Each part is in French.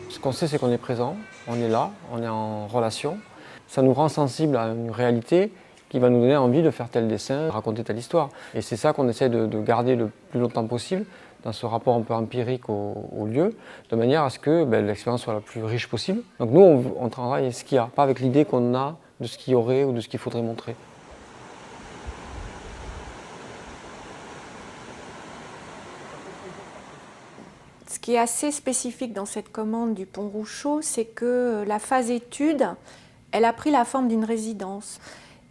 Ce qu'on sait, c'est qu'on est présent, on est là, on est en relation. Ça nous rend sensibles à une réalité qui va nous donner envie de faire tel dessin, raconter telle histoire. Et c'est ça qu'on essaie de garder le plus longtemps possible, dans ce rapport un peu empirique au lieu, de manière à ce que l'expérience soit la plus riche possible. Donc nous, on travaille avec ce qu'il y a, pas avec l'idée qu'on a de ce qu'il y aurait ou de ce qu'il faudrait montrer. Ce qui est assez spécifique dans cette commande du Pont Rouchot, c'est que la phase étude, elle a pris la forme d'une résidence.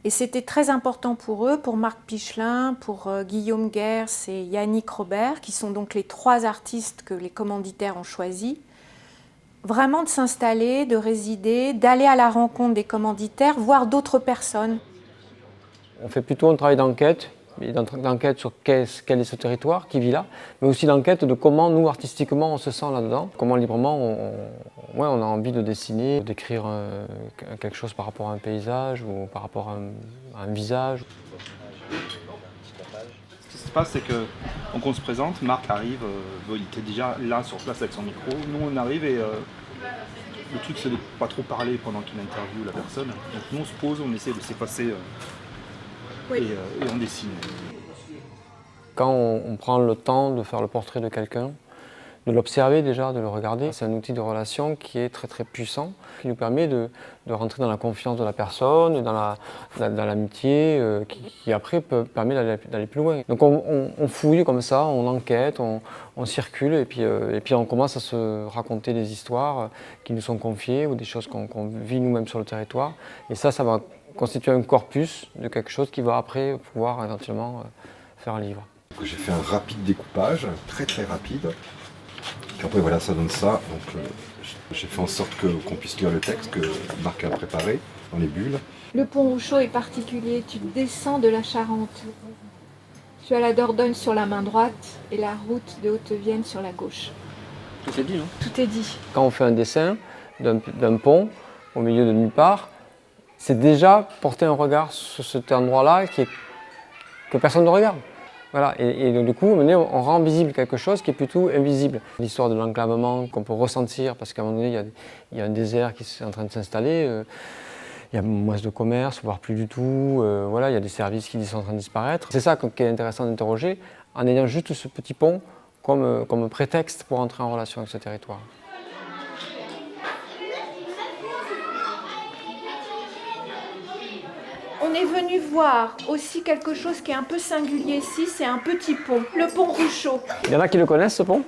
Et c'était très important pour eux, pour Marc Pichelin, pour Guillaume Gers et Yannick Robert, qui sont donc les 3 artistes que les commanditaires ont choisis, vraiment de s'installer, de résider, d'aller à la rencontre des commanditaires, voir d'autres personnes. On fait plutôt un travail d'enquête sur quel est ce territoire, qui vit là, mais aussi d'enquête de comment nous, artistiquement, on se sent là-dedans, comment librement on a envie de dessiner, d'écrire quelque chose par rapport à un paysage ou par rapport à un visage. Ce qui se passe, c'est que donc on se présente, Marc arrive, il était déjà là sur place avec son micro, nous on arrive et le truc c'est de ne pas trop parler pendant qu'il interviewe la personne, donc nous on se pose, on essaie de s'effacer. Et on dessine. Quand on prend le temps de faire le portrait de quelqu'un, de l'observer déjà, de le regarder, c'est un outil de relation qui est très très puissant, qui nous permet de rentrer dans la confiance de la personne, dans l'amitié, qui après permet d'aller plus loin. Donc on fouille comme ça, on enquête, on circule et puis on commence à se raconter des histoires qui nous sont confiées ou des choses qu'on vit nous-mêmes sur le territoire. Et ça va constituer un corpus de quelque chose qui va après pouvoir éventuellement faire un livre. J'ai fait un rapide découpage, très très rapide. Puis après voilà, ça donne ça. Donc j'ai fait en sorte qu'on puisse lire le texte que Marc a préparé dans les bulles. Le Pont Rouchot est particulier, tu descends de la Charente. Tu as la Dordogne sur la main droite et la route de Haute-Vienne sur la gauche. Tout est dit, non? Tout est dit. Quand on fait un dessin d'un pont au milieu de nulle part, c'est déjà porter un regard sur cet endroit-là que personne ne regarde. Voilà. Et donc, du coup, on rend visible quelque chose qui est plutôt invisible. L'histoire de l'enclavement qu'on peut ressentir, parce qu'à un moment donné, il y a un désert qui est en train de s'installer, il y a moins de commerce, voire plus du tout, voilà, il y a des services qui sont en train de disparaître. C'est ça qui est intéressant d'interroger, en ayant juste ce petit pont comme prétexte pour entrer en relation avec ce territoire. On est venu voir aussi quelque chose qui est un peu singulier ici, c'est un petit pont, le Pont Rouchot. Il y en a qui le connaissent, ce pont ?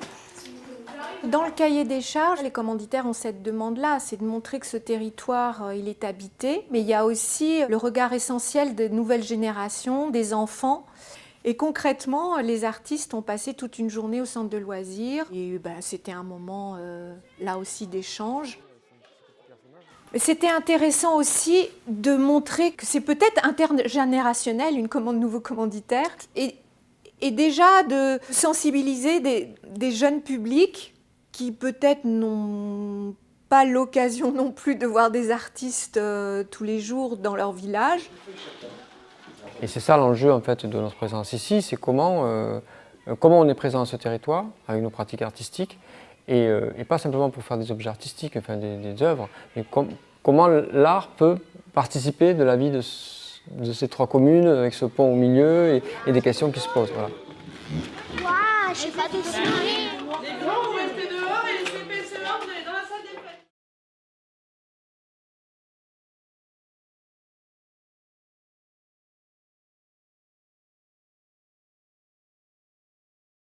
Dans le cahier des charges, les commanditaires ont cette demande-là, c'est de montrer que ce territoire, il est habité, mais il y a aussi le regard essentiel des nouvelles générations, des enfants. Et concrètement, les artistes ont passé toute une journée au centre de loisirs, et c'était un moment, là aussi, d'échange. C'était intéressant aussi de montrer que c'est peut-être intergénérationnel, une commande nouveau commanditaire, et déjà de sensibiliser des jeunes publics qui peut-être n'ont pas l'occasion non plus de voir des artistes tous les jours dans leur village. Et c'est ça l'enjeu en fait de notre présence ici, c'est comment on est présent à ce territoire avec nos pratiques artistiques. Et pas simplement pour faire des objets artistiques, enfin des œuvres, mais comment l'art peut participer de la vie de ces 3 communes, avec ce pont au milieu, et des questions qui se posent. Voilà. Waouh, je sais pas dessiner. Les grands, vous restez dehors et les CPCE, vous allez dans la salle